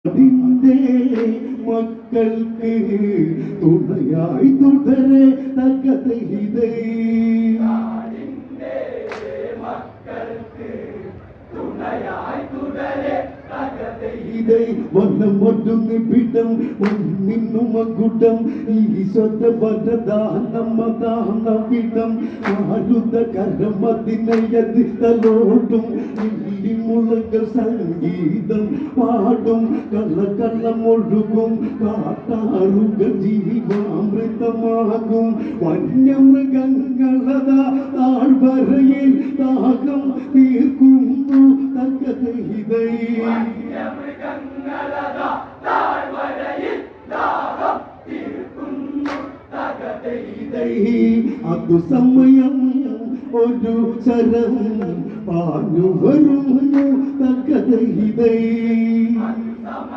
അതിന്റെ മക്കൾക്ക് തുണയായി തുടരെ തകതഹിതൈ വന്നമൊടുങ്ങിപ്പിടം നിന്നും മകുടം ഈശ്വര വരദാനമദാനവിടം ആരുത കരമതിനയത് തലോടും മുളകൾ സംഗീതം പാടും കള്ളമൊഴുകും കാട്ടാറുകൾ ജീവാമൃതമാകും വന്യമൃഗങ്ങളതാ താഴ്വരയിൽ ദാഹം തീർക്കുന്നു തകതഹിതൈ അതു സമയം ഒരു ചരം പാഞ്ഞു വരുന്നു തകതഹിതൈ